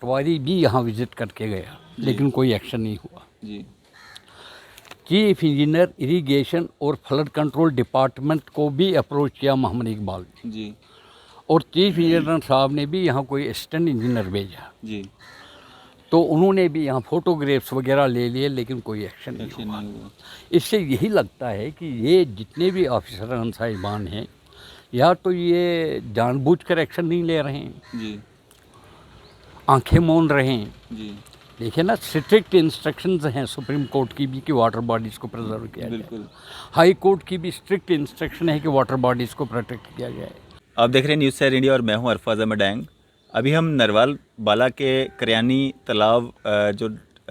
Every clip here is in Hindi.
पटवारी भी यहाँ विजिट करके गया, लेकिन कोई एक्शन नहीं हुआ जी। चीफ इंजीनियर इरिगेशन और फ्लड कंट्रोल डिपार्टमेंट को भी अप्रोच किया मोहम्मद इकबाल ने, जी। और चीफ इंजीनियर साहब ने भी यहाँ कोई असिस्टेंट इंजीनियर भेजा, जी। तो उन्होंने भी यहाँ फोटोग्राफ्स वगैरह ले लिए, लेकिन कोई एक्शन नहीं हुआ। इससे यही लगता है कि ये जितने भी ऑफिसर साहिबान हैं, या तो ये जानबूझकर एक्शन नहीं ले रहे हैं, जी। आंखें मौन रहे हैं। जी। देखिए ना, स्ट्रिक्ट इंस्ट्रक्शंस हैं सुप्रीम कोर्ट की भी कि वाटर बॉडीज़ को प्रिजर्व किया जाए। बिल्कुल। हाई कोर्ट की भी स्ट्रिक्ट इंस्ट्रक्शन है कि वाटर बॉडीज़ को प्रोटेक्ट किया जाए। आप देख रहे हैं न्यूज़ शेयर इंडिया और मैं हूं अरफाज अहमद डैंग। अभी हम नरवाल बाला के करयानी तालाब जो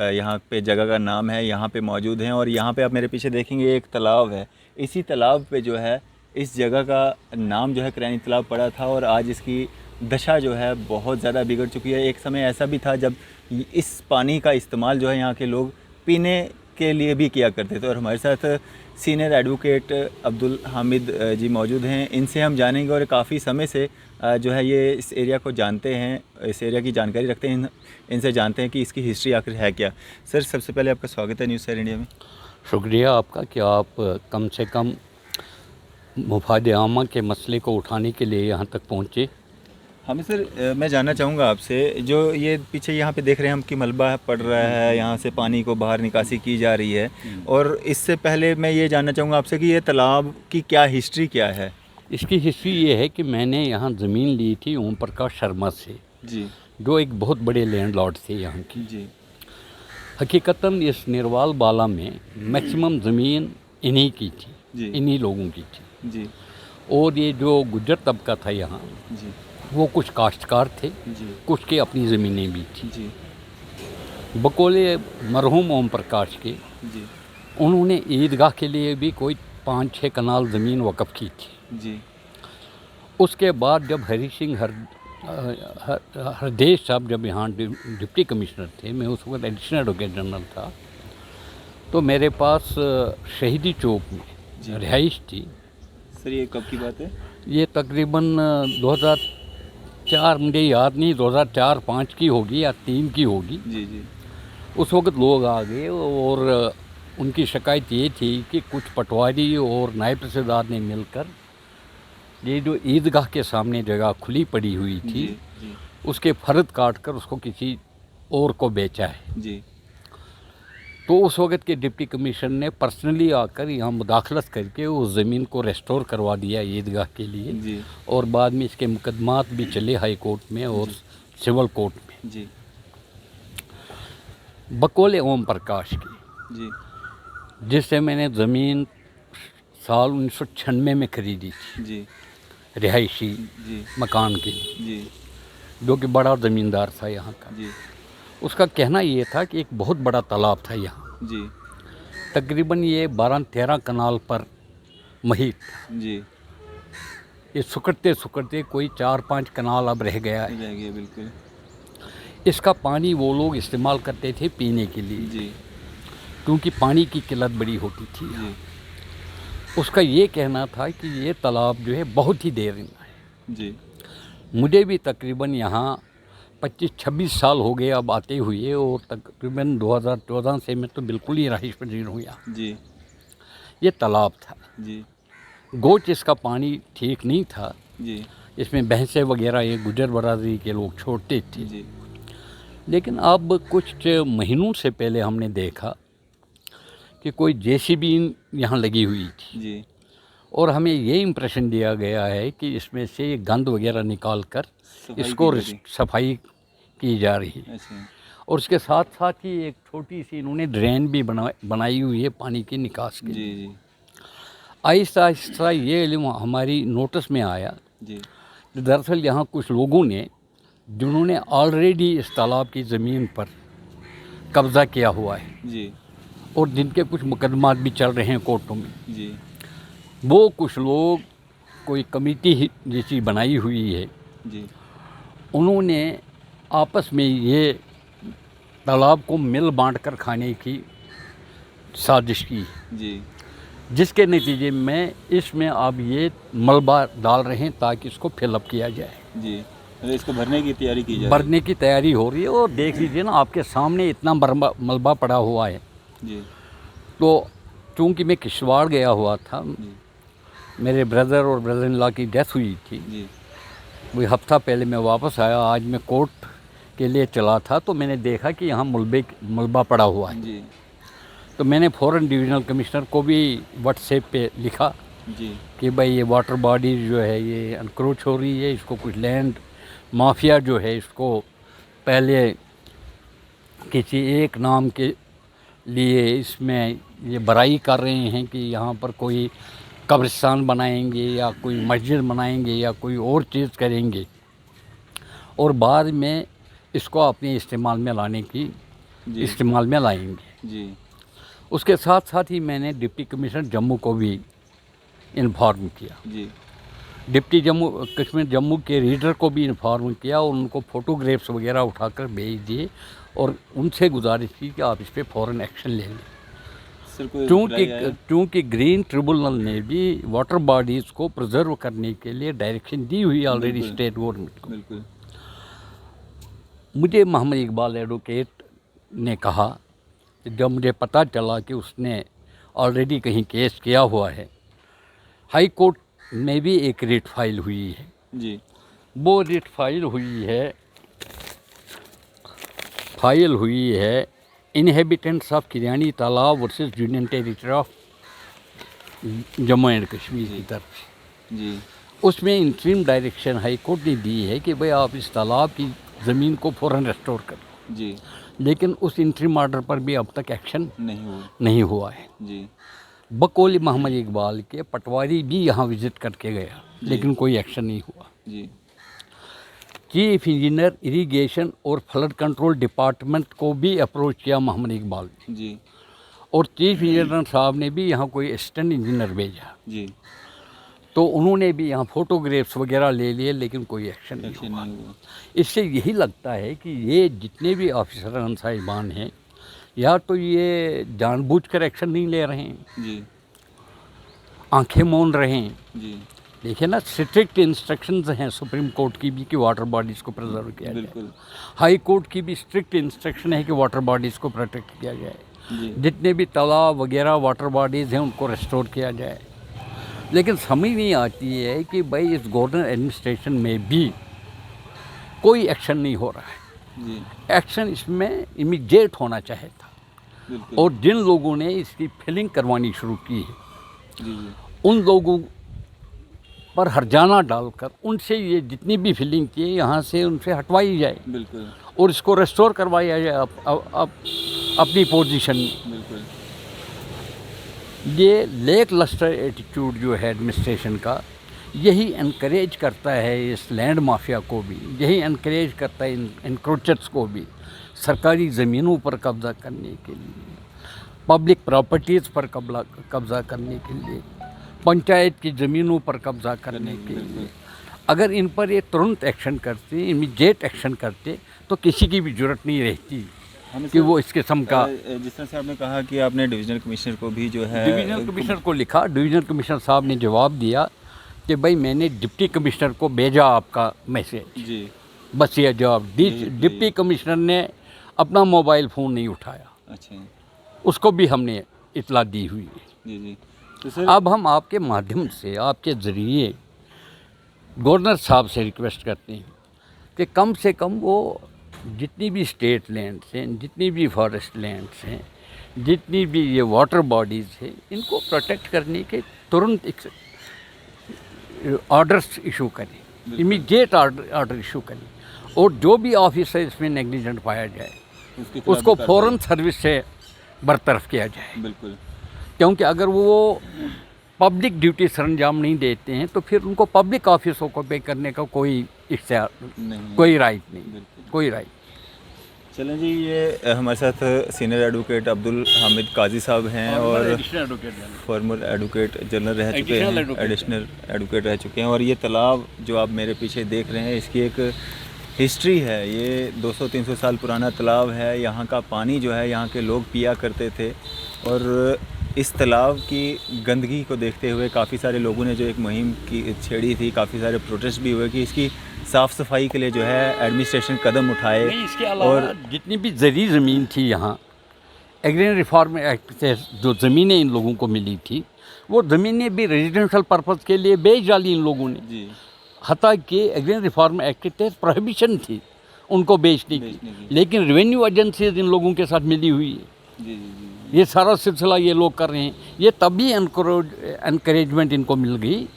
यहाँ पे जगह का नाम है, यहाँ पे मौजूद हैं, और यहाँ पे आप मेरे पीछे देखेंगे एक तालाब है। इसी तालाब पे जो है इस जगह का नाम जो है करयानी तालाब पड़ा था, और आज इसकी दशा जो है बहुत ज़्यादा बिगड़ चुकी है। एक समय ऐसा भी था जब इस पानी का इस्तेमाल जो है यहाँ के लोग पीने के लिए भी किया करते थे। और हमारे साथ सीनियर एडवोकेट अब्दुल हामिद जी मौजूद हैं, इनसे हम जानेंगे, और काफ़ी समय से जो है ये इस एरिया को जानते हैं, इस एरिया की जानकारी रखते हैं, इनसे जानते हैं कि इसकी हिस्ट्री आखिर है क्या। सर, सबसे पहले आपका स्वागत है न्यूज़ शेयर इंडिया में। शुक्रिया आपका कि आप कम से कम मुफाद आमा के मसले को उठाने के लिए यहाँ तक पहुँचे। हमें सर, मैं जानना चाहूँगा आपसे, जो ये पीछे यहाँ पे देख रहे हैं हम कि मलबा पड़ रहा है, यहाँ से पानी को बाहर निकासी की जा रही है, और इससे पहले मैं ये जानना चाहूँगा आपसे कि ये तालाब की क्या हिस्ट्री क्या है। इसकी हिस्ट्री ये है कि मैंने यहाँ ज़मीन ली थी ओम प्रकाश शर्मा से, जी। जो एक बहुत बड़े लैंडलॉर्ड थे यहाँ की। जी। हकीकतन इस निरवाल बाला में मैक्सिमम ज़मीन इन्हीं की थी, जी। इन्हीं लोगों की थी। जी। और ये जो गुज्जर तबका था यहाँ, जी। वो कुछ काश्तकार थे, जी। कुछ की अपनी ज़मीनें भी थी। जी। बकौले मरहूम ओम प्रकाश के, जी। उन्होंने ईदगाह के लिए भी कोई 5-6 कनाल ज़मीन वक़्फ़ की थी। जी। उसके बाद जब हरी सिंह हरदेश साहब जब यहाँ डिप्टी कमिश्नर थे, मैं उस वक्त एडिशनल एडवोकेट जनरल था, तो मेरे पास शहीदी चौक में रिहाइश थी। सर, ये कब की बात है? ये तकरीबन 2004, मुझे याद नहीं, 2004-5 की होगी या 3 की होगी। जी। जी। उस वक्त लोग आ गए और उनकी शिकायत ये थी कि कुछ पटवारी और नायब तहसीलदार ने मिलकर ये जो ईदगाह के सामने जगह खुली पड़ी हुई थी, जी। उसके फर्द काट कर उसको किसी और को बेचा है। जी। तो उस वक्त के डिप्टी कमिश्नर ने पर्सनली आकर यहाँ मुदाखलत करके उस ज़मीन को रेस्टोर करवा दिया ईदगाह के लिए। जी। और बाद में इसके मुकदमात भी चले हाई कोर्ट में और सिविल कोर्ट में। जी। बकौले ओम प्रकाश की, जी। जिससे मैंने ज़मीन साल 1996 में ख़रीदी थी, जी। रिहायशी जी। मकान की, जी। जो कि बड़ा ज़मींदार था यहाँ का। जी। उसका कहना ये था कि एक बहुत बड़ा तालाब था यहाँ, जी। तकरीबन ये 12-13 कनाल पर मुहित था। जी। ये सुकड़ते कोई 4-5 कनाल अब रह गया है। रह गया, बिल्कुल। इसका पानी वो लोग इस्तेमाल करते थे पीने के लिए, जी। क्योंकि पानी की किल्लत बड़ी होती थी। जी। उसका ये कहना था कि ये तालाब जो है बहुत ही देरीना है। जी। मुझे भी तकरीबन यहाँ 25-26 साल हो गए अब आते हुए, और तकरीबन 2014 से मैं तो बिल्कुल ही रहाइश पजीर हूँ यहाँ। जी। ये तालाब था, जी। गोच इसका पानी ठीक नहीं था। जी। इसमें भैंसें वगैरह ये गुजर बरादरी के लोग छोड़ते थे। जी। लेकिन अब कुछ महीनों से पहले हमने देखा कि कोई जेसीबी यहाँ लगी हुई थी। जी। और हमें ये इम्प्रेशन दिया गया है कि इसमें से गंद वगैरह निकाल कर इसको सफाई की जा रही है। अच्छा। और उसके साथ साथ ही एक छोटी सी इन्होंने ड्रेन भी बनाई हुई है पानी की निकास के। जी। जी। आहिस्ता आहिस्ता ये इल्म हमारी नोटिस में आया। जी। दरअसल यहाँ कुछ लोगों ने, जिन्होंने ऑलरेडी इस तालाब की ज़मीन पर कब्ज़ा किया हुआ है, जी। और जिनके कुछ मुकदमात भी चल रहे हैं कोर्टों में, जी। वो कुछ लोग कोई कमेटी जैसी बनाई हुई है, जी। उन्होंने आपस में ये तालाब को मिल बांट कर खाने की साजिश की, जी। जिसके नतीजे में इसमें अब ये मलबा डाल रहे हैं ताकि इसको फिलअप किया जाए। जी। इसको भरने की तैयारी की जा रही भरने की तैयारी हो रही है। और देख लीजिए ना, आपके सामने इतना मलबा पड़ा हुआ है। जी तो चूँकि मैं किश्तवाड़ गया हुआ था, जी मेरे ब्रदर और ब्रदर इन लॉ की डेथ हुई थी, जी वही हफ्ता पहले मैं वापस आया। आज मैं कोर्ट के लिए चला था, तो मैंने देखा कि यहाँ मलबा पड़ा हुआ है। जी तो मैंने फ़ौरन डिविजनल कमिश्नर को भी व्हाट्सएप पे लिखा जी कि भाई ये वाटर बॉडी जो है ये अनक्रोच हो रही है, इसको कुछ लैंड माफिया जो है इसको पहले किसी एक नाम के लिए इसमें ये बड़ाई कर रहे हैं कि यहाँ पर कोई कब्रिस्तान बनाएंगे या कोई मस्जिद बनाएंगे या कोई और चीज़ करेंगे, और बाद में इसको अपने इस्तेमाल में लाएंगे। जी उसके साथ साथ ही मैंने डिप्टी कमिश्नर जम्मू को भी इन्फॉर्म किया, जी डिप्टी कश्मीर जम्मू के रीडर को भी इन्फॉर्म किया और उनको फ़ोटोग्राफ्स वगैरह उठाकर भेज दिए और उनसे गुजारिश की कि आप इस पर फ़ौरन एक्शन ले लें। सर कोई क्योंकि ग्रीन ट्रिब्यूनल ने भी वाटर बॉडीज़ को प्रिजर्व करने के लिए डायरेक्शन दी हुई ऑलरेडी स्टेट गवर्नमेंट को। बिल्कुल मुझे मोहम्मद इकबाल एडवोकेट ने कहा कि जब मुझे पता चला कि उसने ऑलरेडी कहीं केस किया हुआ है, हाई कोर्ट में भी एक रिट फाइल हुई है। जी वो रिट फाइल हुई है इनहेबिटेंट्स ऑफ किरियानी तालाब versus union territory of Jammu and Kashmir की तरफ से। जी उसमें इंटरिम डायरेक्शन हाई कोर्ट ने दी है कि भाई आप इस तालाब की ज़मीन को फ़ौरन रेस्टोर करो, जी लेकिन उस इंटरिम ऑर्डर पर भी अब तक एक्शन नहीं हुआ है। जी बकौल मोहम्मद इकबाल के पटवारी भी यहाँ विज़िट करके गया, लेकिन कोई एक्शन नहीं हुआ। जी चीफ इंजीनियर इरिगेशन और फ्लड कंट्रोल डिपार्टमेंट को भी अप्रोच किया मोहम्मद इकबाल ने, जी और चीफ इंजीनियर साहब ने भी यहाँ कोई असिस्टेंट इंजीनियर भेजा, जी तो उन्होंने भी यहाँ फ़ोटोग्राफ्स वगैरह ले लिए, लेकिन कोई एक्शन नहीं हुआ। इससे यही लगता है कि ये जितने भी ऑफिसर साहिबान हैं, या तो ये जानबूझकर एक्शन नहीं ले रहे हैं, जी आंखें मौन रहे हैं। जी देखिए ना, स्ट्रिक्ट इंस्ट्रक्शंस हैं सुप्रीम कोर्ट की भी कि वाटर बॉडीज़ को प्रिजर्व किया जाए, बिल्कुल हाई कोर्ट की भी स्ट्रिक्ट इंस्ट्रक्शन है कि वाटर बॉडीज़ को प्रोटेक्ट किया जाए, जी जितने भी तालाब वगैरह वाटर बॉडीज़ हैं उनको रेस्टोर किया जाए। लेकिन समझ नहीं आती है कि भाई इस गवर्नर एडमिनिस्ट्रेशन में भी कोई एक्शन नहीं हो रहा है। जी एक्शन इसमें इमीडिएट होना चाहिए था, बिल्कुल और जिन लोगों ने इसकी फिलिंग करवानी शुरू की है, जी जी उन लोगों पर हर्जाना डालकर उनसे ये जितनी भी फिलिंग की है यहाँ से उनसे हटवाई जाए, बिल्कुल और इसको रेस्टोर करवाया जाए अपनी पोजीशन में। बिल्कुल ये लेक लस्टर एटीट्यूड जो है एडमिनिस्ट्रेशन का, यही इनकरेज करता है इस लैंड माफिया को भी, यही इनकरेज करता है इंक्रोचर्स को भी सरकारी ज़मीनों पर कब्ज़ा करने के लिए, पब्लिक प्रॉपर्टीज़ पर कब्ज़ा करने के लिए, पंचायत की ज़मीनों पर कब्ज़ा करने के लिए। अगर इन पर ये तुरंत एक्शन करते, इमीडिएट एक्शन करते, तो किसी की भी ज़रूरत नहीं रहती कि वो इस किस्म का। जिस तरह से आपने कहा कि आपने डिविजनल कमिश्नर को भी जो है डिवीज़नल कमिश्नर को लिखा, डिवीज़नल कमिश्नर साहब ने जवाब दिया कि भाई मैंने डिप्टी कमिश्नर को भेजा आपका मैसेज, जी बस ये जवाब। डिप्टी कमिश्नर ने अपना मोबाइल फ़ोन नहीं उठाया, अच्छा उसको भी हमने इतला दी हुई है। जी जी तो सर अब हम आपके माध्यम से, आपके ज़रिए गवर्नर साहब से रिक्वेस्ट करते हैं कि कम से कम वो जितनी भी स्टेट लैंड्स हैं, जितनी भी फॉरेस्ट लैंड्स हैं, जितनी भी ये वाटर बॉडीज़ हैं, इनको प्रोटेक्ट करने के तुरंत ऑर्डर्स इशू करें, इमीडिएट ऑर्डर इशू करें, और जो भी ऑफिसर इसमें नेग्लिजेंट पाया जाए उसको फ़ौरन सर्विस से बरतरफ किया जाए। बिल्कुल क्योंकि अगर वो पब्लिक ड्यूटी सरंजाम नहीं देते हैं तो फिर उनको पब्लिक ऑफिसों को पे करने का कोई इख्तियार नहीं, कोई राइट नहीं, बिल्कुल कोई राइट। चलें जी, ये हमारे साथ सीनियर एडवोकेट अब्दुल हामिद काजी साहब हैं और फॉर्मर एडवोकेट जनरल रह चुके हैं, एडिशनल एडवोकेट रह चुके हैं। और ये तालाब जो आप मेरे पीछे देख रहे हैं, इसकी एक हिस्ट्री है। ये 200-300 साल पुराना तालाब है। यहाँ का पानी जो है यहाँ के लोग पिया करते थे, और इस तालाब की गंदगी को देखते हुए काफ़ी सारे लोगों ने जो एक मुहिम की छेड़ी थी, काफ़ी सारे प्रोटेस्ट भी हुए कि इसकी साफ़ सफाई के लिए जो है एडमिनिस्ट्रेशन कदम उठाए। नहीं, इसके अलावा और जितनी भी ज़री ज़मीन थी यहाँ, एग्रीन रिफॉर्म एक्ट से जो ज़मीनें इन लोगों को मिली थी, वो ज़मीनें भी रेजिडेंशियल पर्पज़ के लिए बेच डाली इन लोगों ने। जी हत्ता कि एग्रीन रिफॉर्म एक्ट के तहत प्रोहिबिशन थी उनको बेचने की, लेकिन रेवेन्यू एजेंसीज इन लोगों के साथ मिली हुई है। जी जी ये सारा सिलसिला ये लोग कर रहे हैं। ये तभी एनकरेजमेंट इनको मिल गई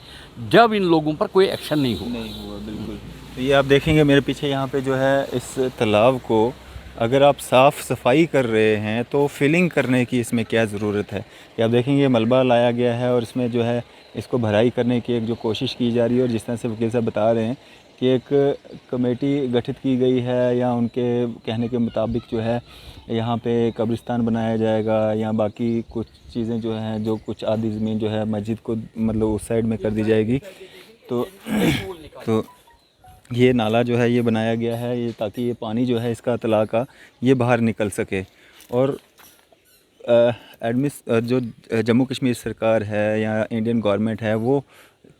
जब इन लोगों पर कोई एक्शन नहीं हुआ। नहीं हुआ, बिल्कुल। तो ये आप देखेंगे मेरे पीछे यहाँ पे जो है इस तालाब को अगर आप साफ़ सफाई कर रहे हैं तो फिलिंग करने की इसमें क्या ज़रूरत है। ये आप देखेंगे मलबा लाया गया है और इसमें जो है इसको भराई करने की एक जो कोशिश की जा रही है, और जिस तरह से वकील साहब बता रहे हैं कि एक कमेटी गठित की गई है, या उनके कहने के मुताबिक जो है यहाँ पे कब्रिस्तान बनाया जाएगा, या बाकी कुछ चीज़ें जो हैं, जो कुछ आधी ज़मीन जो है मस्जिद को मतलब उस साइड में कर दी जाएगी। तो ये नाला जो है ये बनाया गया है ये ताकि ये पानी जो है इसका तला का ये बाहर निकल सके। और जो जम्मू कश्मीर सरकार है या इंडियन गवर्नमेंट है वो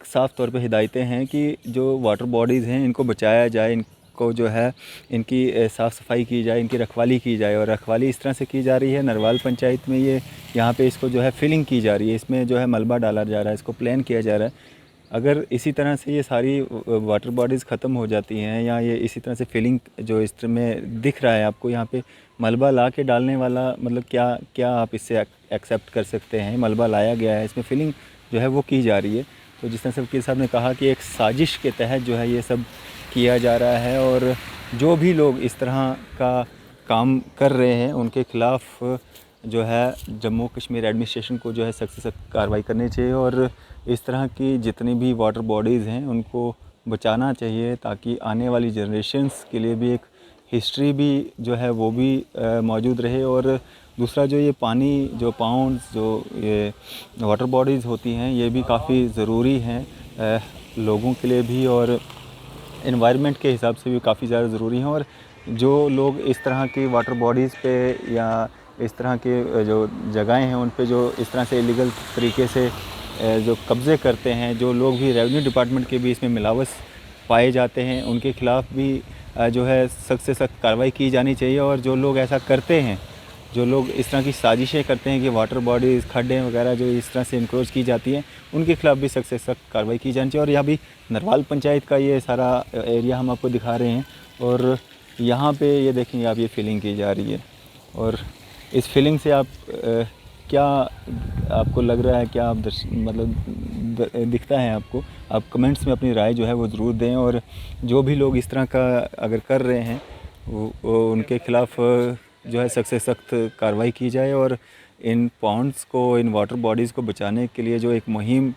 साफ़ तौर पे हिदायतें हैं कि जो वाटर बॉडीज़ हैं इनको बचाया जाए, इनको जो है इनकी साफ़ सफाई की जाए, इनकी रखवाली की जाए। और रखवाली इस तरह से की जा रही है, नरवाल पंचायत में ये यहाँ पे इसको जो है फिलिंग की जा रही है, इसमें जो है मलबा डाला जा रहा है, इसको प्लान किया जा रहा है। अगर इसी तरह से ये सारी वाटर बॉडीज़ ख़त्म हो जाती हैं, या ये इसी तरह से फिलिंग जो इस तरह में दिख रहा है आपको यहाँ पे मलबा ला के डालने वाला, मतलब क्या आप इससे एक्सेप्ट कर सकते हैं। मलबा लाया गया है, इसमें फिलिंग जो है वो की जा रही है। तो जिस तरह से वकील साहब ने कहा कि एक साजिश के तहत जो है ये सब किया जा रहा है, और जो भी लोग इस तरह का काम कर रहे हैं उनके ख़िलाफ़ जो है जम्मू कश्मीर एडमिनिस्ट्रेशन को जो है सख्त से सख्त कार्रवाई करनी चाहिए, और इस तरह की जितनी भी वाटर बॉडीज़ हैं उनको बचाना चाहिए, ताकि आने वाली जनरेशन्स के लिए भी एक हिस्ट्री भी जो है वो भी मौजूद रहे। और दूसरा जो ये पानी जो पाउंड्स जो ये वाटर बॉडीज़ होती हैं ये भी काफ़ी ज़रूरी हैं लोगों के लिए भी, और एनवायरनमेंट के हिसाब से भी काफ़ी ज़्यादा ज़रूरी हैं। और जो लोग इस तरह की वाटर बॉडीज़ पे या इस तरह के जो जगहें हैं उन पे जो इस तरह से इलीगल तरीके से जो कब्ज़े करते हैं, जो लोग भी रेवेन्यू डिपार्टमेंट के भी इसमें मिलावट पाए जाते हैं, उनके ख़िलाफ़ भी जो है सख्त से सख्त कार्रवाई की जानी चाहिए। और जो लोग ऐसा करते हैं, जो लोग इस तरह की साजिशें करते हैं कि वाटर बॉडीज़ खड्डे वगैरह जो इस तरह से इंक्रोच की जाती हैं, उनके ख़िलाफ़ भी सख्त से सख्त कार्रवाई की जानी चाहिए। और यहाँ भी नरवाल पंचायत का ये सारा एरिया हम आपको दिखा रहे हैं, और यहाँ पे ये देखेंगे आप ये फिलिंग की जा रही है। और इस फिलिंग से आप क्या आपको लग रहा है, क्या आप मतलब दिखता है आपको? आप कमेंट्स में अपनी राय जो है वो ज़रूर दें, और जो भी लोग इस तरह का अगर कर रहे हैं वो उनके ख़िलाफ़ जो है सख्त से सख्त कार्रवाई की जाए। और इन पॉन्ड्स को, इन वाटर बॉडीज़ को बचाने के लिए जो एक मुहिम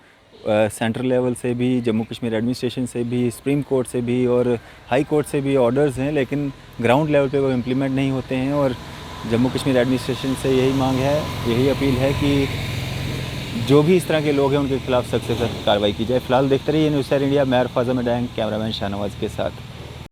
सेंट्रल लेवल से भी, जम्मू कश्मीर एडमिनिस्ट्रेशन से भी, सुप्रीम कोर्ट से भी और हाई कोर्ट से भी ऑर्डर्स हैं, लेकिन ग्राउंड लेवल पे वो इम्प्लीमेंट नहीं होते हैं। और जम्मू कश्मीर एडमिनिस्ट्रेशन से यही मांग है, यही अपील है कि जो भी इस तरह के लोग हैं उनके खिलाफ़ सख्त से सख्त कार्रवाई की जाए। फ़िलहाल देखते रहिए न्यूज़ इंडिया। मैं अरफाज़ अहमद, कैमरामैन शाहनवाज़ के साथ।